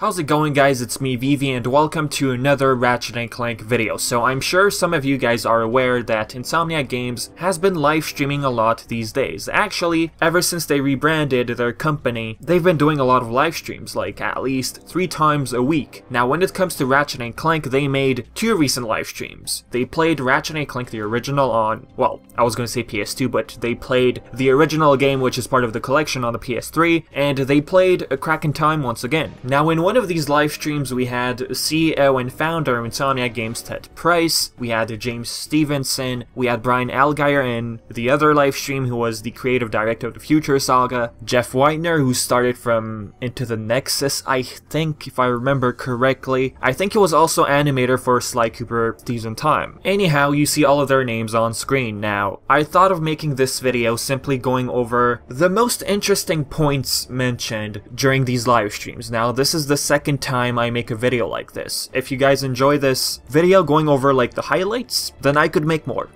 How's it going, guys? It's me, Vivi, and welcome to another Ratchet & Clank video. So I'm sure some of you guys are aware that Insomniac Games has been live streaming a lot these days. Actually, ever since they rebranded their company, they've been doing a lot of live streams, like at least 3 times a week. Now when it comes to Ratchet & Clank, they made 2 recent live streams. They played Ratchet & Clank the original on, well, I was gonna say PS2, but they played the original game, which is part of the collection, on the PS3, and they played A Crack in Time once again. Now in one of these live streams, we had CEO and founder of Insomniac Games, Ted Price, we had James Stevenson, we had Brian Algier in the other live stream, who was the creative director of the Future Saga, Jeff Whitener, who started from Into the Nexus, I think, if I remember correctly. I think he was also animator for Sly Cooper Thieves in Time. Anyhow, you see all of their names on screen. Now, I thought of making this video simply going over the most interesting points mentioned during these live streams. Now, this is the second time I make a video like this. If you guys enjoy this video going over like the highlights, then I could make more.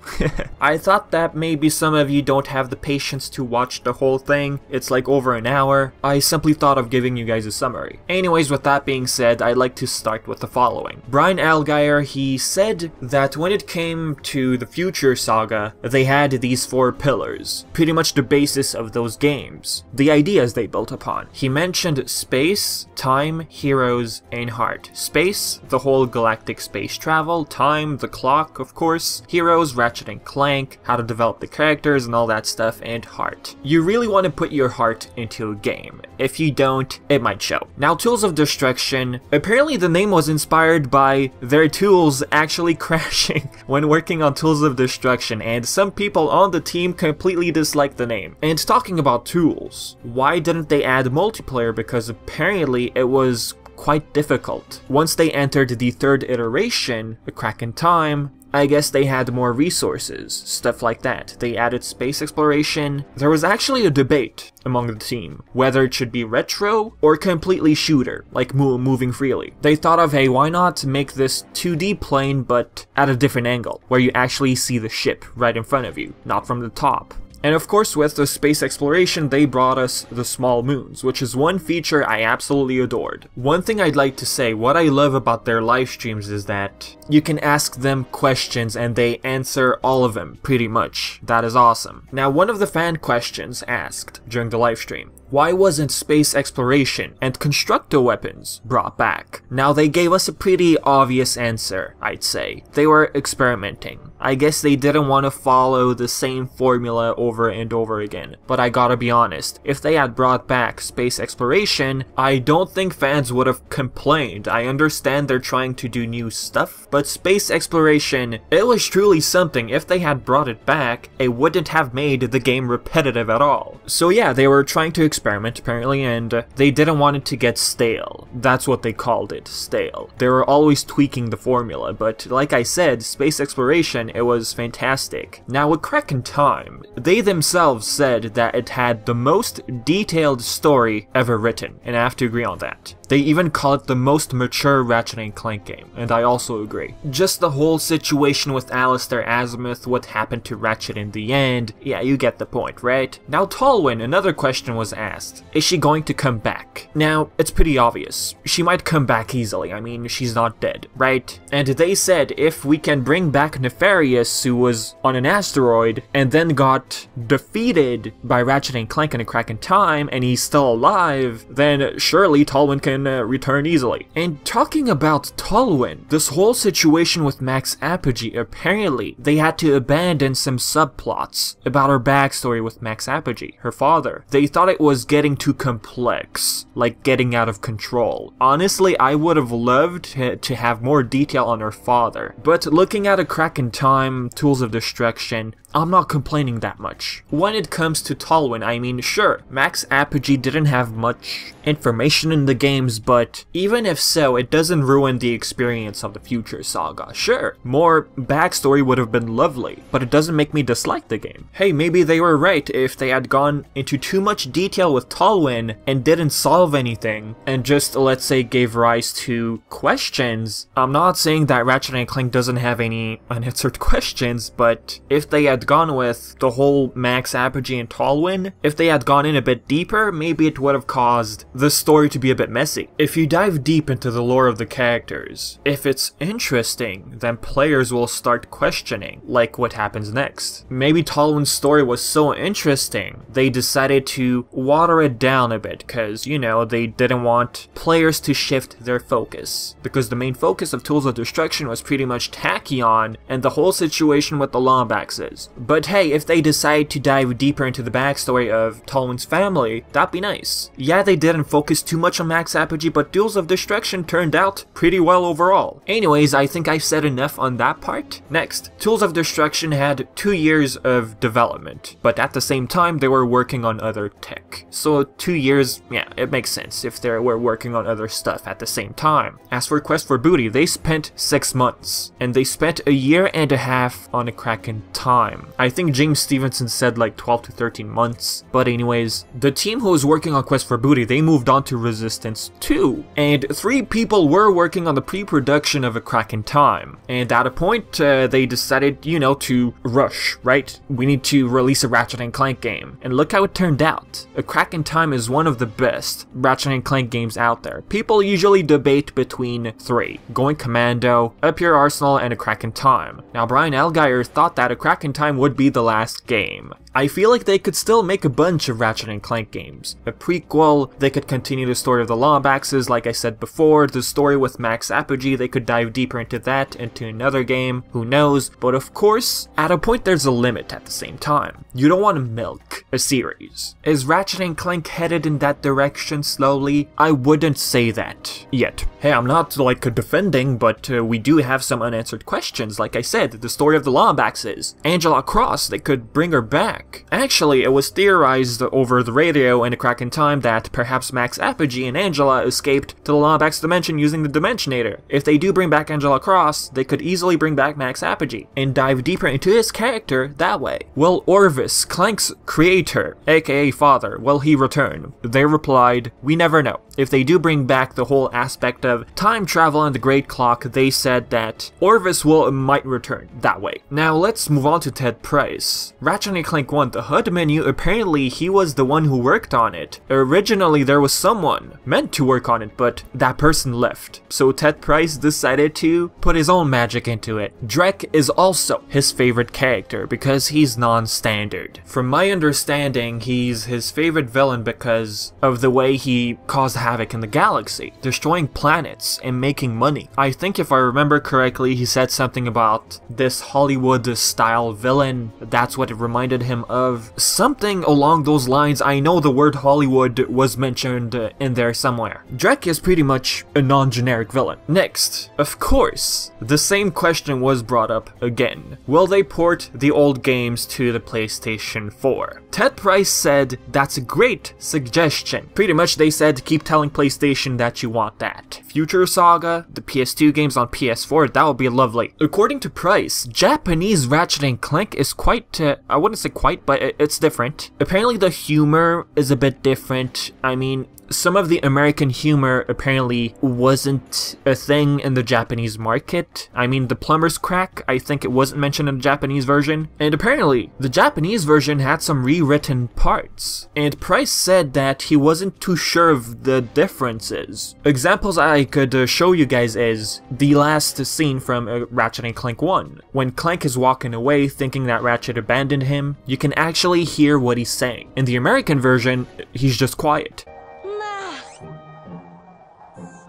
I thought that maybe some of you don't have the patience to watch the whole thing. It's like over an hour. I simply thought of giving you guys a summary. Anyways, with that being said, I'd like to start with the following. Brian Algier, he said that when it came to the Future Saga, they had these 4 pillars, pretty much the basis of those games, the ideas they built upon. He mentioned space, time, heroes, and heart. Space, the whole galactic space travel. Time, the clock, of course. Heroes, Ratchet and Clank, how to develop the characters and all that stuff. And heart. You really want to put your heart into a game. If you don't, it might show. Now, Tools of Destruction, apparently the name was inspired by their tools actually crashing when working on Tools of Destruction, and some people on the team completely disliked the name. And talking about tools, why didn't they add multiplayer? Because apparently it was quite difficult. Once they entered the 3rd iteration, A Crack in Time, I guess they had more resources, stuff like that. They added space exploration. There was actually a debate among the team whether it should be retro or completely shooter, like moving freely. They thought of, hey, why not make this 2D plane but at a different angle, where you actually see the ship right in front of you, not from the top. And of course, with the space exploration, they brought us the small moons, which is one feature I absolutely adored. One thing I'd like to say, what I love about their live streams is that you can ask them questions and they answer all of them, pretty much. That is awesome. Now, one of the fan questions asked during the live stream, why wasn't space exploration and constructor weapons brought back? Now, they gave us a pretty obvious answer, I'd say. They were experimenting. I guess they didn't want to follow the same formula over and over again. But I gotta be honest, if they had brought back space exploration, I don't think fans would have complained. I understand they're trying to do new stuff, but space exploration, it was truly something. If they had brought it back, it wouldn't have made the game repetitive at all. So yeah, they were trying to experiment apparently, and they didn't want it to get stale. That's what they called it, stale. They were always tweaking the formula, but like I said, space exploration, it was fantastic. Now, A Crack in Time, they themselves said that it had the most detailed story ever written, and I have to agree on that. They even call it the most mature Ratchet & Clank game, and I also agree. Just the whole situation with Alistair Azimuth, what happened to Ratchet in the end, yeah, you get the point, right? Now, Tolwyn, another question was asked. Is she going to come back? Now, it's pretty obvious. She might come back easily. I mean, she's not dead, right? And they said if we can bring back Nefarious, who was on an asteroid and then got defeated by Ratchet & Clank in A Crack in Time, and he's still alive, then surely Tolwyn can return easily. And talking about Tolwyn, this whole situation with Max Apogee, apparently they had to abandon some subplots about her backstory with Max Apogee, her father. They thought it was getting too complex, like getting out of control. Honestly, I would have loved to have more detail on her father, but looking at A Crack in Time, Tools of Destruction, I'm not complaining that much. When it comes to Tolwyn, I mean, sure, Max Apogee didn't have much information in the games, but even if so, it doesn't ruin the experience of the Future Saga. Sure, more backstory would have been lovely, but it doesn't make me dislike the game. Hey, maybe they were right if they had gone into too much detail with Tolwyn and didn't solve anything, and just, let's say, gave rise to questions. I'm not saying that Ratchet & Clank doesn't have any unanswered questions, but if they had had gone with the whole max apogee and Tallwyn, if they had gone in a bit deeper, maybe it would have caused the story to be a bit messy. If you dive deep into the lore of the characters, if it's interesting, then players will start questioning, like what happens next. Maybe Tallwyn's story was so interesting, they decided to water it down a bit, because, you know, they didn't want players to shift their focus. Because the main focus of Tools of Destruction was pretty much Tachyon and the whole situation with the Lombaxes. But hey, if they decide to dive deeper into the backstory of Tallwyn's family, that'd be nice. Yeah, they didn't focus too much on max apogee, but Tools of Destruction turned out pretty well overall. Anyways, I think I've said enough on that part. Next, Tools of Destruction had 2 years of development, but at the same time they were working on other tech. So 2 years, yeah, it makes sense if they were working on other stuff at the same time. As for Quest for Booty, they spent 6 months, and they spent a year and a half on a Kraken time. I think James Stevenson said like 12 to 13 months, but anyways, the team who was working on Quest for Booty, they moved on to Resistance 2, and 3 people were working on the pre-production of a Kraken time, and at a point they decided, you know, to rush, right? We need to release a Ratchet & Clank game, and look how it turned out. A Kraken time is one of the best Ratchet & Clank games out there. People usually debate between 3, Going Commando, Up Your Arsenal, and a Kraken time. Now Brian Elgire thought that a Kraken time would be the last game. I feel like they could still make a bunch of Ratchet & Clank games. A prequel, they could continue the story of the Lombaxes like I said before, the story with Max Apogee, they could dive deeper into that, into another game, who knows, but of course, at a point there's a limit at the same time. You don't want to milk a series. Is Ratchet & Clank headed in that direction slowly? I wouldn't say that yet. Hey, I'm not like defending, but we do have some unanswered questions. Like I said, the story of the Lombaxes, Angela Cross, they could bring her back. Actually, it was theorized over the radio in a Kraken time that perhaps Max Apogee and Angela escaped to the Lombax dimension using the Dimensionator. If they do bring back Angela Cross, they could easily bring back Max Apogee and dive deeper into his character that way. Will Orvis, Clank's creator, aka father, will he return? They replied, we never know. If they do bring back the whole aspect of time travel and the Great Clock, they said that Orvis might return that way. Now let's move on to Ted Price. Ratchet & Clank 1, the HUD menu, apparently he was the one who worked on it. Originally there was someone meant to work on it, but that person left. So Ted Price decided to put his own magic into it. Drek is also his favorite character because he's non-standard. From my understanding, he's his favorite villain because of the way he caused havoc in the galaxy, destroying planets and making money. I think if I remember correctly, he said something about this Hollywood-style villain. That's what it reminded him of. Something along those lines. I know the word Hollywood was mentioned in there somewhere. Drek is pretty much a non-generic villain. Next, of course, the same question was brought up again. Will they port the old games to the PlayStation 4? Ted Price said that's a great suggestion. Pretty much they said keep telling PlayStation that you want that. Future Saga, the PS2 games on PS4, that would be lovely. According to Price, Japanese Ratchet & Clank is quite, I wouldn't say quite, but it's different. Apparently the humor is a bit different. I mean, some of the American humor apparently wasn't a thing in the Japanese market. I mean, the plumber's crack, I think it wasn't mentioned in the Japanese version. And apparently, the Japanese version had some rewritten parts. And Price said that he wasn't too sure of the differences. Examples I could show you guys is the last scene from Ratchet & Clank 1. When Clank is walking away thinking that Ratchet abandoned him, you can actually hear what he's saying. In the American version, he's just quiet.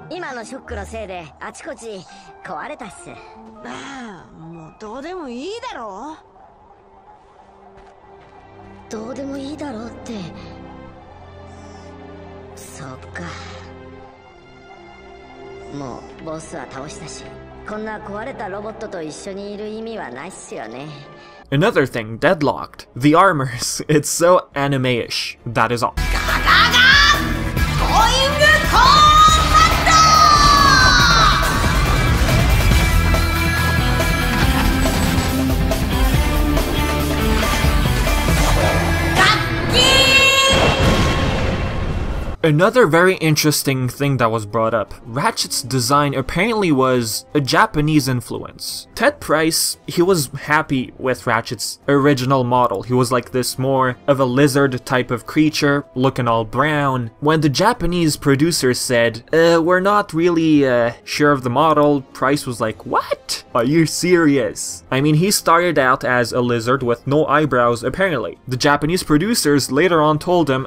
今のショックのせいであちこち壊れたっす。ああ、もうどうでもいいだろう。どうでもいいだろうって。そっか。もうボスは倒したし、こんな壊れたロボットと一緒にいる意味はないっすよね。Another thing, Deadlocked. The armors, it's so anime-ish. That is all. Another very interesting thing that was brought up, Ratchet's design apparently was a Japanese influence. Ted Price, he was happy with Ratchet's original model. He was like this more of a lizard type of creature, looking all brown. When the Japanese producers said, we're not really sure of the model, Price was like, what? Are you serious? I mean, he started out as a lizard with no eyebrows apparently. The Japanese producers later on told him,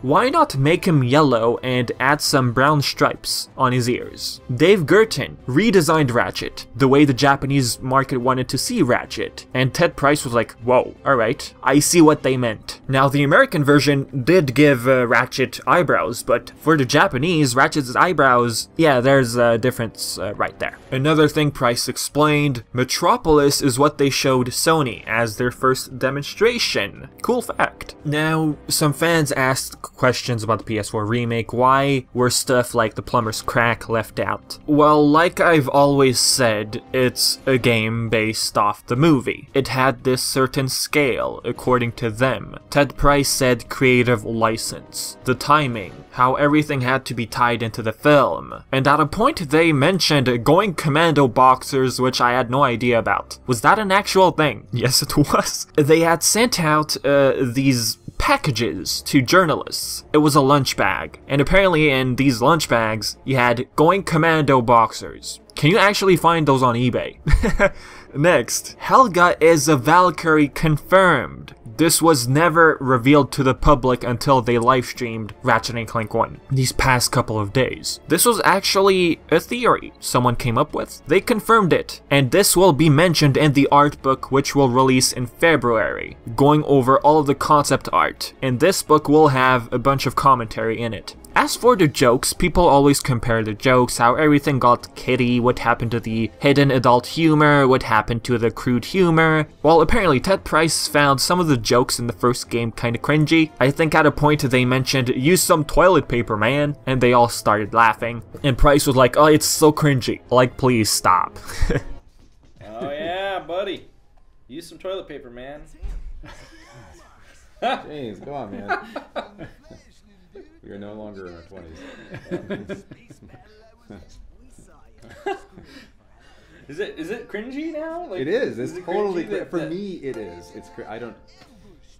why not make him yellow and add some brown stripes on his ears? Dave Gerten redesigned Ratchet the way the Japanese market wanted to see Ratchet, and Ted Price was like, whoa, alright, I see what they meant. Now the American version did give Ratchet eyebrows, but for the Japanese, Ratchet's eyebrows, yeah, there's a difference right there. Another thing Price explained, Metropolis is what they showed Sony as their first demonstration. Cool fact. Now, some fans asked questions about the PS4 remake. Why were stuff like the plumber's crack left out? Well, like I've always said, it's a game based off the movie. It had this certain scale, according to them. Ted Price said creative license, the timing, how everything had to be tied into the film. And at a point they mentioned going commando boxers, which I had no idea about. Was that an actual thing? Yes, it was. They had sent out these packages to journalists. It was a lunch bag, and apparently in these lunch bags you had going commando boxers. Can you actually find those on eBay? Next, Helga is a Valkyrie confirmed. This was never revealed to the public until they livestreamed Ratchet & Clank 1 these past couple of days. This was actually a theory someone came up with. They confirmed it, and this will be mentioned in the art book which will release in February, going over all of the concept art, and this book will have a bunch of commentary in it. As for the jokes, people always compare the jokes, how everything got kiddie, what happened to the hidden adult humor, what happened to the crude humor. Well, apparently Ted Price found some of the jokes in the first game kinda cringy. I think at a point they mentioned, use some toilet paper, man, and they all started laughing. And Price was like, oh, it's so cringy. Like, please stop. Oh yeah, buddy. Use some toilet paper, man. James, come on, man. We are no longer in our 20s. Is it cringy now? Like, it is. It's totally cringy for me. It is. It's. I don't.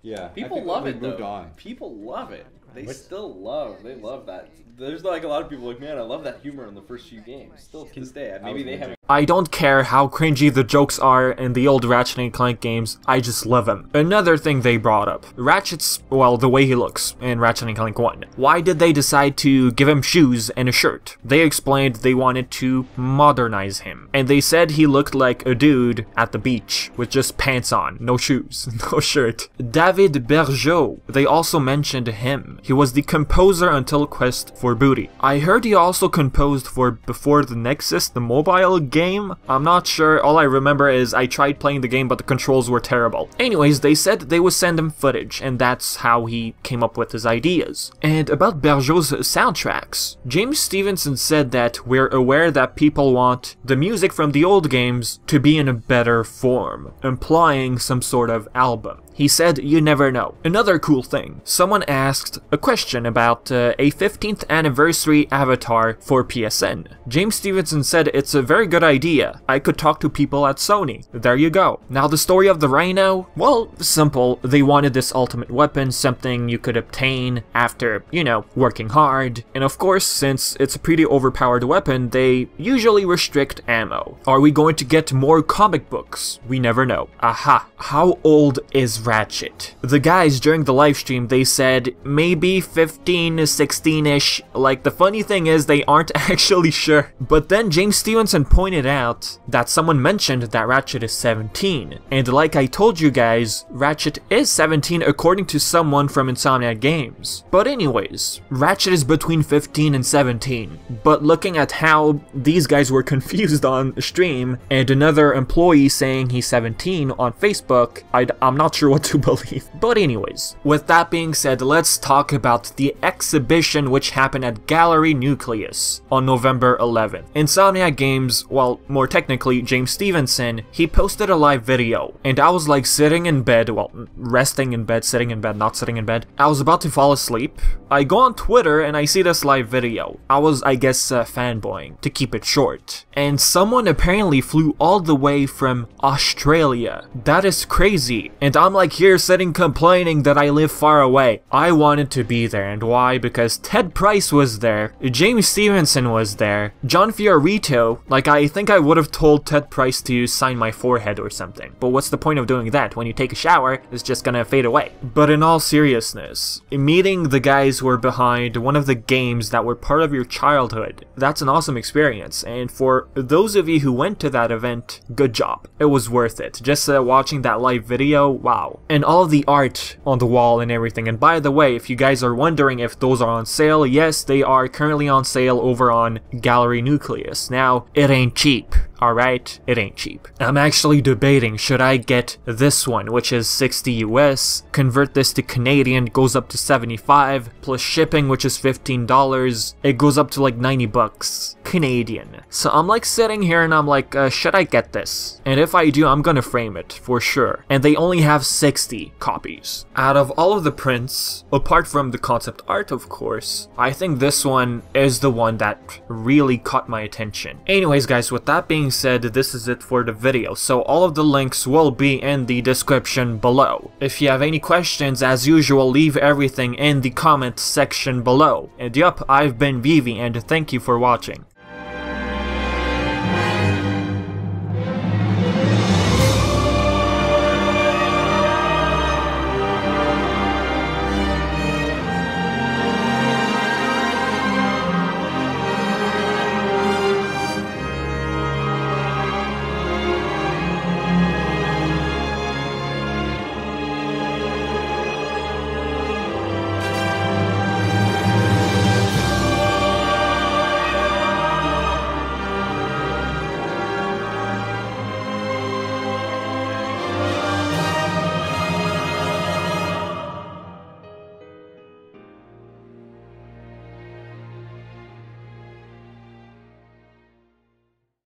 Yeah. People love it though. Moved on. People love it. They still love. They love that. There's like a lot of people like, man, I love that humor in the first few games. Still to this day. Maybe they haven't. I don't care how cringy the jokes are in the old Ratchet & Clank games, I just love them. Another thing they brought up, Ratchet's, well, the way he looks in Ratchet & Clank 1. Why did they decide to give him shoes and a shirt? They explained they wanted to modernize him, and they said he looked like a dude at the beach with just pants on, no shoes, no shirt. David Bergeau, they also mentioned him. He was the composer until Quest for Booty. I heard he also composed for Before the Nexus, the mobile game. I'm not sure, all I remember is I tried playing the game but the controls were terrible. Anyways, they said they would send him footage, and that's how he came up with his ideas. And about Bergeau's soundtracks, James Stevenson said that we're aware that people want the music from the old games to be in a better form, implying some sort of album. He said, you never know. Another cool thing, someone asked a question about a 15th anniversary avatar for PSN. James Stevenson said it's a very good idea. I could talk to people at Sony. There you go. Now the story of the Rhino? Well, simple. They wanted this ultimate weapon, something you could obtain after, you know, working hard. And of course, since it's a pretty overpowered weapon, they usually restrict ammo. Are we going to get more comic books? We never know. Aha. How old is Ratchet? The guys during the livestream, they said maybe 15, 16-ish. Like, the funny thing is they aren't actually sure. But then James Stevenson pointed out that someone mentioned that Ratchet is 17. And like I told you guys, Ratchet is 17 according to someone from Insomniac Games. But anyways, Ratchet is between 15 and 17. But looking at how these guys were confused on stream, and another employee saying he's 17 on Facebook, I'm not sure what to believe. But anyways, with that being said, let's talk about the exhibition which happened at Gallery Nucleus on November 11th. Insomniac Games, well, well, more technically, James Stevenson, he posted a live video, and I was like sitting in bed, well, resting in bed, sitting in bed, not sitting in bed. I was about to fall asleep. I go on Twitter and I see this live video. I was, I guess, fanboying, to keep it short. And someone apparently flew all the way from Australia. That is crazy. And I'm like here sitting complaining that I live far away. I wanted to be there, and why? Because Ted Price was there, James Stevenson was there, John Fiorito. Like, I think I would have told Ted Price to sign my forehead or something. But what's the point of doing that? When you take a shower, it's just gonna fade away. But in all seriousness, meeting the guys who were behind one of the games that were part of your childhood, that's an awesome experience. And for those of you who went to that event, good job. It was worth it. Just watching that live video, wow. And all the art on the wall and everything. And by the way, if you guys are wondering if those are on sale, yes, they are currently on sale over on Gallery Nucleus. Now, it ain't cheap. Alright, it ain't cheap. I'm actually debating, should I get this one, which is 60 US, convert this to Canadian, goes up to 75, plus shipping, which is $15, it goes up to like 90 bucks Canadian. So I'm like sitting here and I'm like, should I get this? And if I do, I'm gonna frame it, for sure. And they only have 60 copies. Out of all of the prints, apart from the concept art of course, I think this one is the one that really caught my attention. Anyways guys, with that being said, this is it for the video, so all of the links will be in the description below. If you have any questions, as usual, leave everything in the comment section below. And yup, I've been Vivi, and thank you for watching.